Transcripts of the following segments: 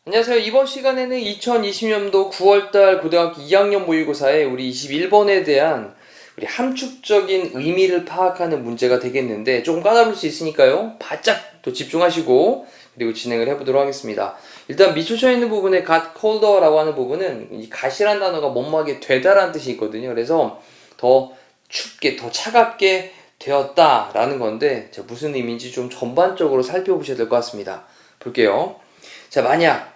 안녕하세요. 이번 시간에는 2020년도 9월달 고등학교 2학년 모의고사에 우리 21번에 대한 우리 함축적인 의미를 파악하는 문제가 되겠는데 조금 까다로울 수 있으니까요. 바짝 또 집중하시고 그리고 진행을 해보도록 하겠습니다. 일단 밑줄쳐 있는 부분에 got colder라고 하는 부분은 이 got이라는 단어가 뭐뭐하게 되다라는 뜻이 있거든요. 그래서 더 춥게, 더 차갑게 되었다라는 건데 무슨 의미인지 좀 전반적으로 살펴보셔야 될 것 같습니다. 볼게요. 자, 만약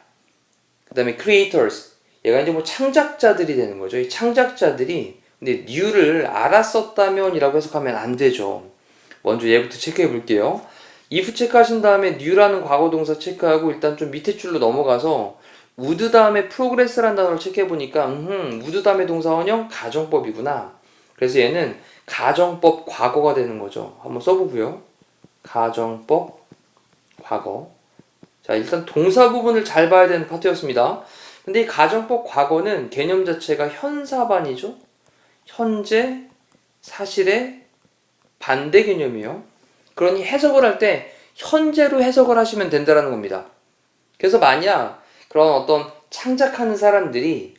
그 다음에 creators, 얘가 이제 뭐 창작자들이 되는 거죠. 이 창작자들이 근데 new를 알았었다면 이라고 해석하면 안 되죠. 먼저 얘부터 체크해 볼게요. if 체크하신 다음에 new라는 과거 동사 체크하고 일단 좀 밑에 줄로 넘어가서 would 다음에 progress라는 단어를 체크해 보니까 would 다음에 동사 원형 가정법이구나. 그래서 얘는 가정법 과거가 되는 거죠. 한번 써보고요. 가정법 과거. 자, 일단 동사 부분을 잘 봐야 되는 파트였습니다. 근데 이 가정법 과거는 개념 자체가 현사반이죠. 현재, 사실의 반대 개념이에요. 그러니 해석을 할 때 현재로 해석을 하시면 된다는 겁니다. 그래서 만약 그런 어떤 창작하는 사람들이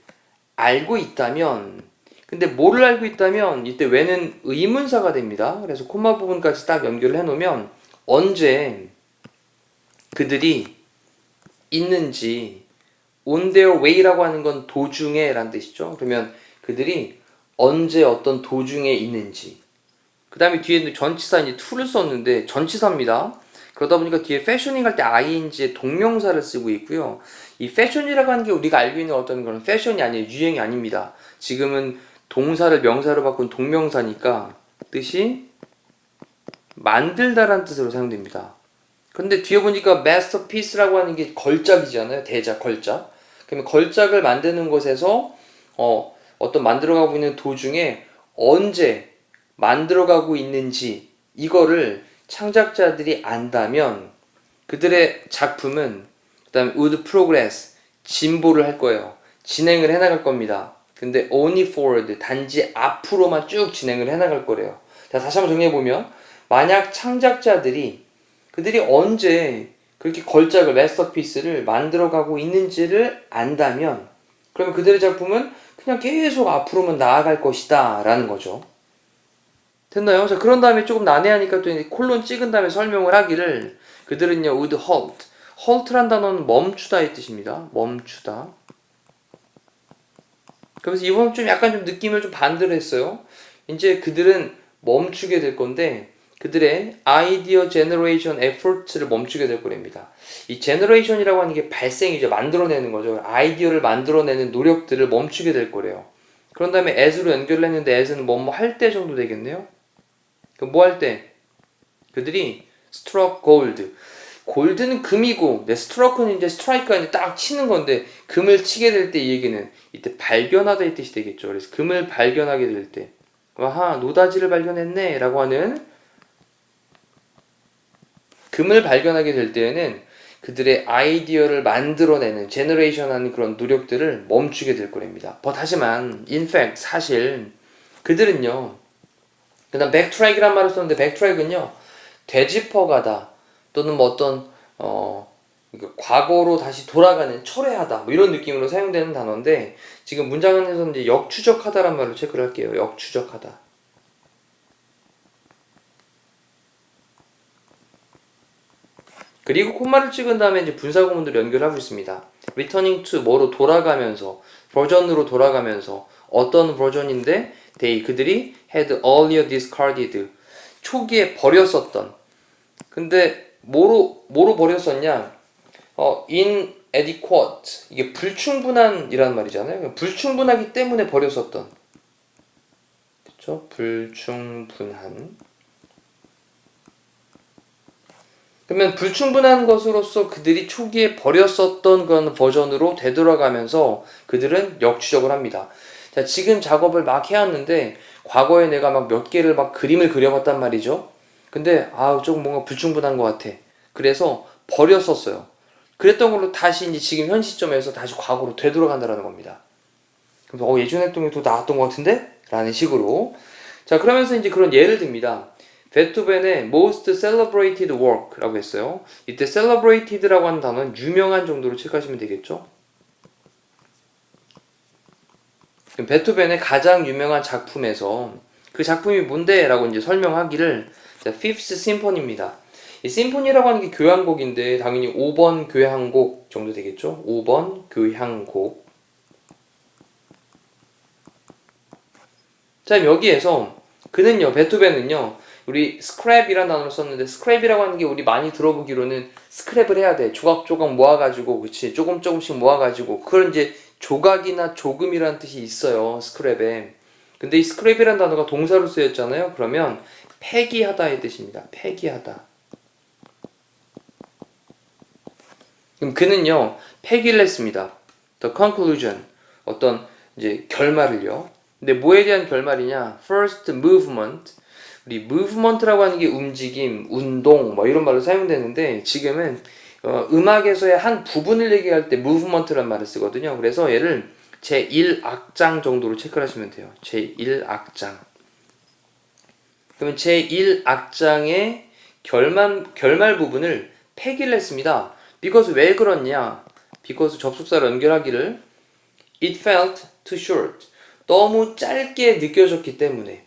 알고 있다면, 근데 뭐를 알고 있다면 이때 왜는 의문사가 됩니다. 그래서 콤마 부분까지 딱 연결을 해놓으면 언제 그들이 있는지 on their way라고 하는 건 도중에 라는 뜻이죠. 그러면 그들이 언제 어떤 도중에 있는지 그 다음에 뒤에 전치사 이제 to를 썼는데 전치사입니다. 그러다 보니까 뒤에 fashioning 할 때 ing의 동명사를 쓰고 있고요. 이 fashion이라고 하는 게 우리가 알고 있는 어떤 그런 fashion이 아니에요. 유행이 아닙니다. 지금은 동사를 명사로 바꾼 동명사니까 뜻이 만들다라는 뜻으로 사용됩니다. 근데 뒤에 보니까 masterpiece라고 하는 게 걸작이잖아요. 대작, 걸작. 그러면 걸작을 만드는 것에서 어떤 만들어가고 있는 도중에 언제 만들어가고 있는지 이거를 창작자들이 안다면 그들의 작품은 그 다음에 would progress, 진보를 할 거예요. 진행을 해나갈 겁니다. 근데 only forward, 단지 앞으로만 쭉 진행을 해나갈 거래요. 자, 다시 한번 정리해보면 만약 창작자들이 그들이 언제 그렇게 걸작을 마스터피스를 만들어가고 있는지를 안다면 그러면 그들의 작품은 그냥 계속 앞으로만 나아갈 것이다 라는 거죠. 됐나요? 자, 그런 다음에 조금 난해하니까 또 콜론 찍은 다음에 설명을 하기를 그들은요 would halt. halt란 단어는 멈추다의 뜻입니다. 멈추다. 그래서 이번 좀 약간 좀 느낌을 좀 반대로 했어요. 이제 그들은 멈추게 될 건데 그들의 아이디어 제너레이션 에포트를 멈추게 될 거랍니다. 이 제너레이션이라고 하는 게 발생이죠. 만들어내는 거죠. 아이디어를 만들어내는 노력들을 멈추게 될 거래요. 그런 다음에 as로 연결을 했는데 as는 뭐뭐 할 때 정도 되겠네요. 그럼 뭐 할 때? 그들이 struck gold. 골드는 금이고, struck는 이제 스트라이크가 이제 딱 치는 건데, 금을 치게 될 때 이 얘기는 이때 발견하다의 뜻이 되겠죠. 그래서 금을 발견하게 될 때, 아하, 노다지를 발견했네 라고 하는 금을 발견하게 될 때에는 그들의 아이디어를 만들어내는 제너레이션하는 그런 노력들을 멈추게 될 거랍니다. 하지만 in fact 사실 그들은요. 그 다음 backtrack이란 말을 썼는데 backtrack은요. 되짚어가다 또는 뭐 어떤 과거로 다시 돌아가는 철회하다 뭐 이런 느낌으로 사용되는 단어인데 지금 문장 안에서는 이제 역추적하다란 말로 체크를 할게요. 역추적하다. 그리고 콤마를 찍은 다음에 이제 분사구문으로 연결하고 있습니다. returning to 뭐로 돌아가면서 버전으로 돌아가면서 어떤 버전인데 그들이 had earlier discarded 초기에 버렸었던 근데 뭐로 버렸었냐 inadequate 이게 불충분한이라는 말이잖아요. 불충분하기 때문에 버렸었던 그쵸? 불충분한 그러면 불충분한 것으로서 그들이 초기에 버렸었던 그런 버전으로 되돌아가면서 그들은 역추적을 합니다. 자, 지금 작업을 막 해왔는데 과거에 내가 막 몇 개를 막 그림을 그려봤단 말이죠. 근데 조금 뭔가 불충분한 것 같아. 그래서 버렸었어요. 그랬던 걸로 다시 이제 지금 현 시점에서 다시 과거로 되돌아간다는 겁니다. 그럼 예전 활동에도 나왔던 것 같은데? 라는 식으로. 자, 그러면서 이제 그런 예를 듭니다. 베토벤의 most celebrated work라고 했어요. 이때 celebrated라고 하는 단어는 유명한 정도로 체크하시면 되겠죠. 그럼 베토벤의 가장 유명한 작품에서 그 작품이 뭔데? 라고 이제 설명하기를 자, Fifth Symphony입니다. 이 심포니라고 하는 게 교향곡인데 당연히 5번 교향곡 정도 되겠죠. 5번 교향곡. 자, 여기에서 그는요, 베토벤은요, 우리 스크랩이라는 단어를 썼는데 스크랩이라고 하는 게 우리 많이 들어보기로는 스크랩을 해야 돼. 조각조각 모아가지고, 그치? 조금씩 모아가지고. 그런 이제 조각이나 조금이라는 뜻이 있어요, 스크랩에. 근데 이 스크랩이라는 단어가 동사로 쓰였잖아요. 그러면 폐기하다의 뜻입니다. 폐기하다. 그럼 그는요, 폐기를 했습니다. The conclusion. 어떤 이제 결말을요. 근데 뭐에 대한 결말이냐? First movement. 우리 movement라고 하는 게 움직임, 운동, 뭐 이런 말로 사용되는데 지금은 음악에서의 한 부분을 얘기할 때 movement라는 말을 쓰거든요. 그래서 얘를 제1악장 정도로 체크를 하시면 돼요. 제1악장. 그러면 제1악장의 결말 부분을 폐기를 했습니다. because 왜 그렇냐? because 접속사로 연결하기를 it felt too short. 너무 짧게 느껴졌기 때문에.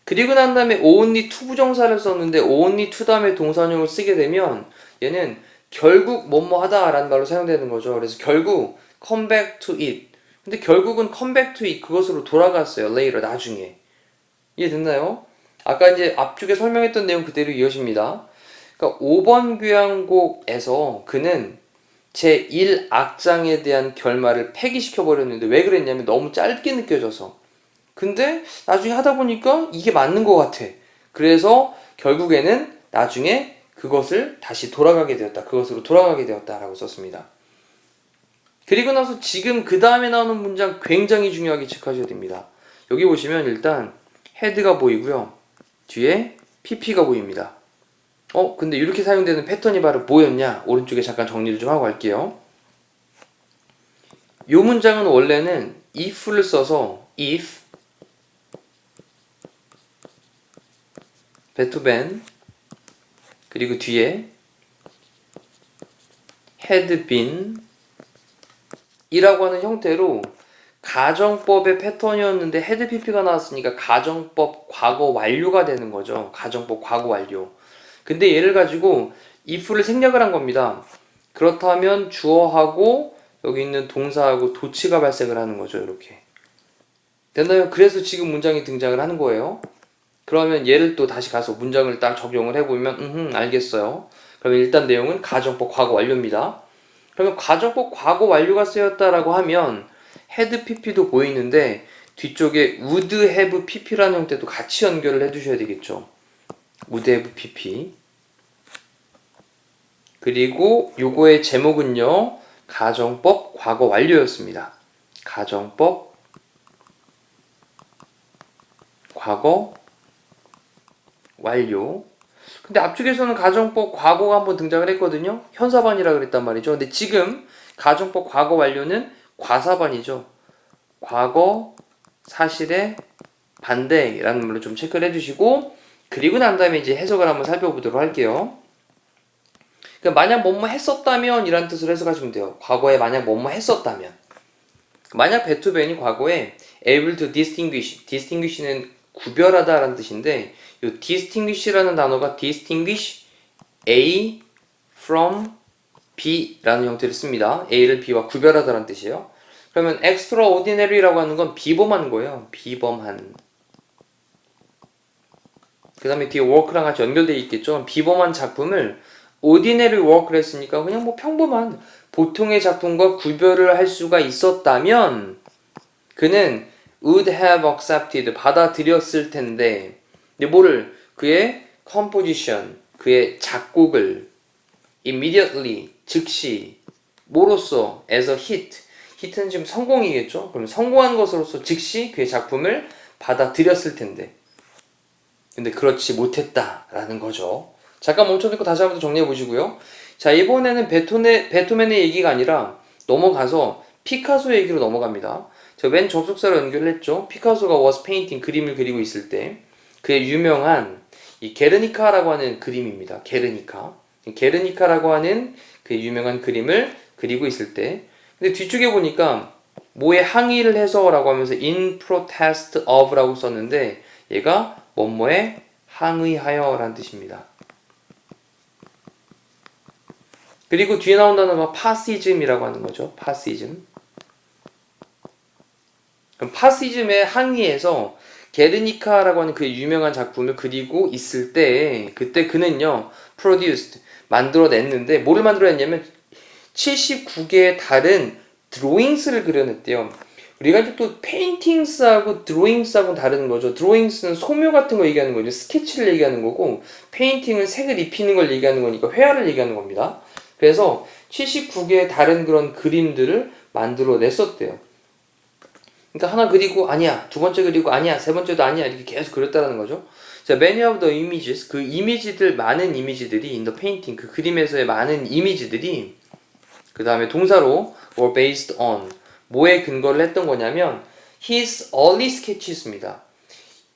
그리고 난 다음에 only to 부정사를 썼는데 only to 다음에 동사형을 쓰게 되면 얘는 결국 뭐뭐 하다 라는 말로 사용되는 거죠. 그래서 결국 come back to it. 근데 결국은 come back to it 그것으로 돌아갔어요. later 나중에. 이해됐나요? 아까 이제 앞쪽에 설명했던 내용 그대로 이어집니다. 그러니까 5번 교향곡에서 그는 제1악장에 대한 결말을 폐기시켜 버렸는데 왜 그랬냐면 너무 짧게 느껴져서. 근데 나중에 하다 보니까 이게 맞는 것 같아. 그래서 결국에는 나중에 그것을 다시 돌아가게 되었다. 그것으로 돌아가게 되었다라고 썼습니다. 그리고 나서 지금 그 다음에 나오는 문장 굉장히 중요하게 체크하셔야 됩니다. 여기 보시면 일단 헤드가 보이고요. 뒤에 pp가 보입니다. 근데 이렇게 사용되는 패턴이 바로 뭐였냐? 오른쪽에 잠깐 정리를 좀 하고 갈게요. 이 문장은 원래는 if를 써서 if 베토벤 그리고 뒤에 had been 이라고 하는 형태로 가정법의 패턴이었는데 had pp가 나왔으니까 가정법 과거 완료가 되는 거죠. 가정법 과거 완료. 근데 얘를 가지고 if를 생략을 한 겁니다. 그렇다면 주어하고 여기 있는 동사하고 도치가 발생을 하는 거죠. 이렇게. 됐나요? 그래서 지금 문장이 등장을 하는 거예요. 그러면 얘를 또 다시 가서 문장을 딱 적용을 해보면 알겠어요. 그러면 일단 내용은 가정법 과거 완료입니다. 그러면 가정법 과거 완료가 쓰였다라고 하면 had pp도 보이는데 뒤쪽에 would have pp라는 형태도 같이 연결을 해두셔야 되겠죠. would have pp 그리고 요거의 제목은요. 가정법 과거 완료였습니다. 가정법 과거 완료. 근데 앞쪽에서는 가정법 과거가 한번 등장을 했거든요. 현사반이라 그랬단 말이죠. 근데 지금 가정법 과거 완료는 과사반이죠. 과거 사실의 반대라는 말로 좀 체크를 해주시고 그리고 난 다음에 이제 해석을 한번 살펴보도록 할게요. 그러니까 만약 뭐뭐 했었다면 이란 뜻으로 해석하시면 돼요. 과거에 만약 뭐뭐 했었다면. 만약 베토벤이 과거에 able to distinguish는 구별하다 라는 뜻인데 이 distinguish라는 단어가 distinguish A from B라는 형태를 씁니다. A를 B와 구별하다 라는 뜻이에요. 그러면 extraordinary라고 하는 건 비범한 거예요. 비범한. 그 다음에 뒤에 work랑 같이 연결되어 있겠죠. 비범한 작품을 ordinary work를 했으니까 그냥 뭐 평범한 보통의 작품과 구별을 할 수가 있었다면 그는 would have accepted 받아들였을 텐데 근데 뭐를 그의 composition 그의 작곡을 immediately 즉시 뭐로써 as a hit는 지금 성공이겠죠. 그럼 성공한 것으로서 즉시 그의 작품을 받아들였을 텐데 근데 그렇지 못했다라는 거죠. 잠깐 멈춰놓고 다시 한번 정리해 보시고요. 자, 이번에는 베토벤의 얘기가 아니라 넘어가서 피카소 얘기로 넘어갑니다. 제가 맨 접속사로 연결했죠. 피카소가 was painting 그림을 그리고 있을 때 그의 유명한 이 게르니카라고 하는 그림입니다. 게르니카라고 하는 그 유명한 그림을 그리고 있을 때 근데 뒤쪽에 보니까 뭐에 항의를 해서라고 하면서 in protest of라고 썼는데 얘가 뭐뭐에 항의하여 라는 뜻입니다. 그리고 뒤에 나온 단어가 파시즘이라고 하는 거죠. 파시즘. 그럼 파시즘에 항의해서 게르니카라고 하는 그 유명한 작품을 그리고 있을 때 그때 그는요 produced 만들어냈는데 뭐를 만들어냈냐면 79개의 다른 드로잉스를 그려냈대요. 우리가 이제 또 페인팅스하고 드로잉스하고는 다른 거죠. 드로잉스는 소묘 같은 거 얘기하는 거죠. 스케치를 얘기하는 거고 페인팅은 색을 입히는 걸 얘기하는 거니까 회화를 얘기하는 겁니다. 그래서 79개의 다른 그런 그림들을 만들어냈었대요. 그러니까 하나 그리고 아니야, 두 번째 그리고 아니야, 세 번째도 아니야 이렇게 계속 그렸다는 거죠. 자, many of the images 그 이미지들 많은 이미지들이 in the painting 그 그림에서의 많은 이미지들이 그 다음에 동사로 were based on 뭐에 근거를 했던 거냐면 his early sketches입니다.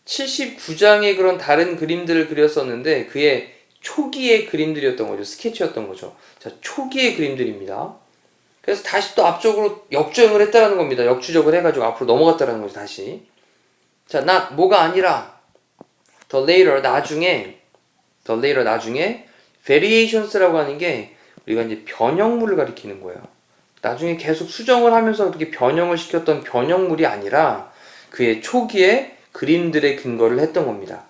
79장의 그런 다른 그림들을 그렸었는데 그의 초기의 그림들이었던 거죠. 스케치였던 거죠. 자, 초기의 그림들입니다. 그래서 다시 또 앞쪽으로 역주행을 했다라는 겁니다. 역추적을 해가지고 앞으로 넘어갔다라는 거죠. 다시. 자, not 뭐가 아니라 the later 나중에 variations라고 하는 게 우리가 이제 변형물을 가리키는 거예요. 나중에 계속 수정을 하면서 그렇게 변형을 시켰던 변형물이 아니라 그의 초기에 그림들의 근거를 했던 겁니다.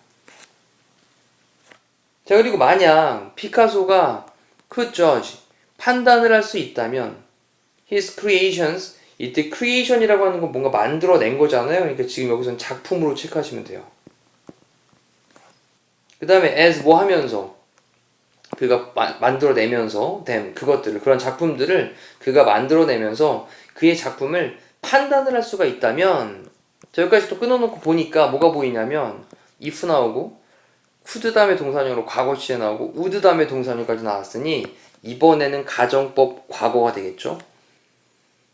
자, 그리고 만약 피카소가 could judge 판단을 할 수 있다면 his creations 이때 creation이라고 하는 건 뭔가 만들어낸 거잖아요. 그러니까 지금 여기서는 작품으로 체크하시면 돼요. 그 다음에 as 뭐 하면서 그가 만들어내면서 된 그것들을 그런 작품들을 그가 만들어내면서 그의 작품을 판단을 할 수가 있다면 자, 여기까지 또 끊어놓고 보니까 뭐가 보이냐면 if 나오고 could 다음에 동사형으로 과거 시제 나오고 would 다음에 동사형까지 나왔으니 이번에는 가정법 과거가 되겠죠.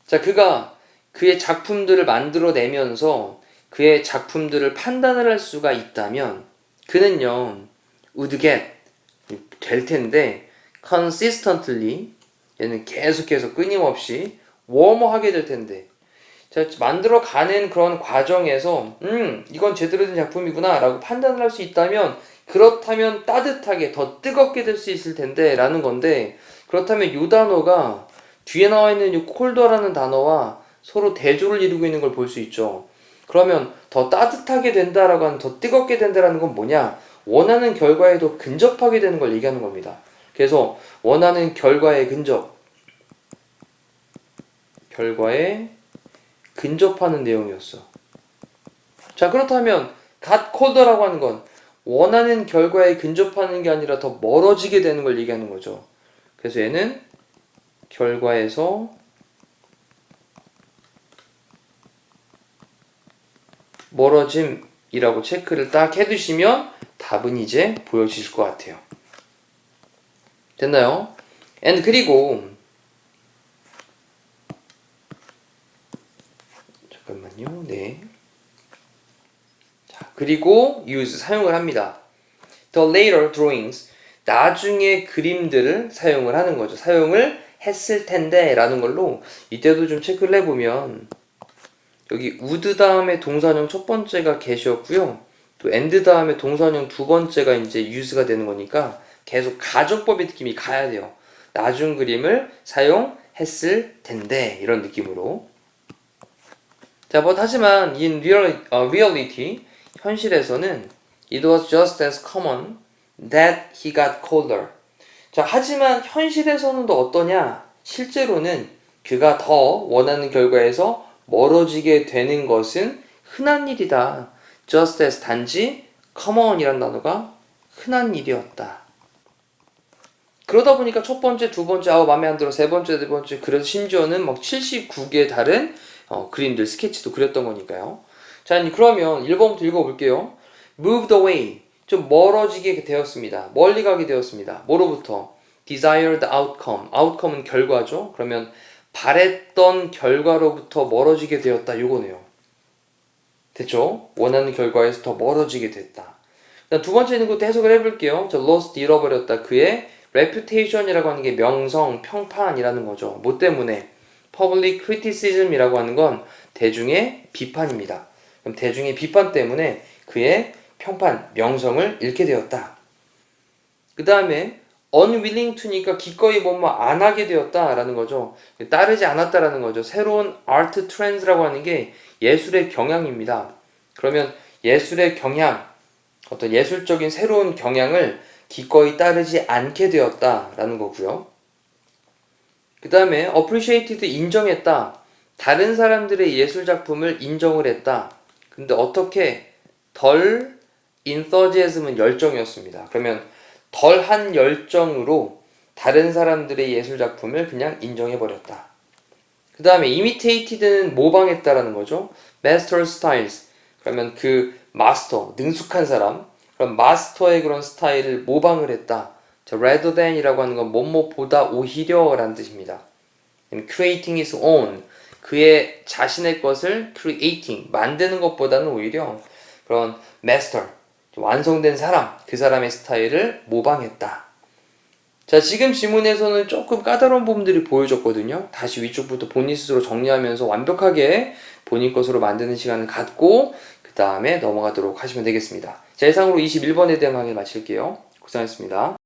자, 그가 그의 작품들을 만들어내면서 그의 작품들을 판단을 할 수가 있다면 그는요 would get 될 텐데 consistently 얘는 계속해서 끊임없이 warm하게 될 텐데 자, 만들어가는 그런 과정에서 이건 제대로 된 작품이구나 라고 판단을 할 수 있다면 그렇다면 따뜻하게 더 뜨겁게 될 수 있을 텐데 라는 건데 그렇다면 이 단어가 뒤에 나와 있는 이 콜더라는 단어와 서로 대조를 이루고 있는 걸 볼 수 있죠. 그러면 더 따뜻하게 된다라고 하는 더 뜨겁게 된다라는 건 뭐냐? 원하는 결과에 더 근접하게 되는 걸 얘기하는 겁니다. 그래서 원하는 결과에 결과에 근접하는 내용이었어. 자, 그렇다면 got colder라고 하는 건 원하는 결과에 근접하는 게 아니라 더 멀어지게 되는 걸 얘기하는 거죠. 그래서 얘는 결과에서 멀어짐이라고 체크를 딱 해두시면 답은 이제 보여지실 것 같아요. 됐나요? and 그리고 잠깐만요. 네. 자, 그리고 use 사용을 합니다. The later drawings 나중에 그림들을 사용을 하는 거죠. 사용을 했을 텐데 라는 걸로 이때도 좀 체크를 해보면 여기 would 다음에 동사형 첫 번째가 get이었고요. 또 and 다음에 동사형 두 번째가 이제 use가 되는 거니까 계속 가정법의 느낌이 가야 돼요. 나중 그림을 사용했을 텐데 이런 느낌으로. 자, but 하지만 in reality 현실에서는 it was just as common that he got colder. 자, 하지만 현실에서는 또 어떠냐? 실제로는 그가 더 원하는 결과에서 멀어지게 되는 것은 흔한 일이다. just as 단지 common이란 단어가 흔한 일이었다. 그러다 보니까 첫 번째, 두 번째, 마음에 안 들어, 세 번째, 네 번째, 그래서 심지어는 막 79개의 다른 그림들, 스케치도 그렸던 거니까요. 자, 그러면 1번부터 읽어볼게요. moved away. 좀 멀어지게 되었습니다. 멀리 가게 되었습니다. 뭐로부터? desired outcome. outcome은 결과죠. 그러면 바랬던 결과로부터 멀어지게 되었다. 요거네요. 됐죠? 원하는 결과에서 더 멀어지게 됐다. 두 번째는 것도 해석을 해볼게요. lost 잃어버렸다. 그의 reputation이라고 하는 게 명성, 평판이라는 거죠. 뭐 때문에? public criticism이라고 하는 건 대중의 비판입니다. 그럼 대중의 비판 때문에 그의 평판, 명성을 잃게 되었다. 그 다음에 unwilling to니까 기꺼이 뭐뭐 안 하게 되었다라는 거죠. 따르지 않았다라는 거죠. 새로운 art trends라고 하는 게 예술의 경향입니다. 그러면 예술의 경향, 어떤 예술적인 새로운 경향을 기꺼이 따르지 않게 되었다라는 거고요. 그 다음에 appreciated 인정했다. 다른 사람들의 예술 작품을 인정을 했다. 근데 어떻게? 덜 enthusiasm은 열정이었습니다. 그러면 덜한 열정으로 다른 사람들의 예술 작품을 그냥 인정해버렸다. 그 다음에 imitated는 모방했다라는 거죠. master styles. 그러면 그 마스터, 능숙한 사람, 그럼 마스터의 그런 스타일을 모방을 했다. rather than이라고 하는 건 뭐뭐보다 오히려 라는 뜻입니다. creating his own. 그의 자신의 것을 creating, 만드는 것보다는 오히려 그런 master, 완성된 사람, 그 사람의 스타일을 모방했다. 자, 지금 지문에서는 조금 까다로운 부분들이 보여졌거든요. 다시 위쪽부터 본인 스스로 정리하면서 완벽하게 본인 것으로 만드는 시간을 갖고 그 다음에 넘어가도록 하시면 되겠습니다. 자, 이상으로 21번에 대한 강의를 마칠게요. 고생하셨습니다.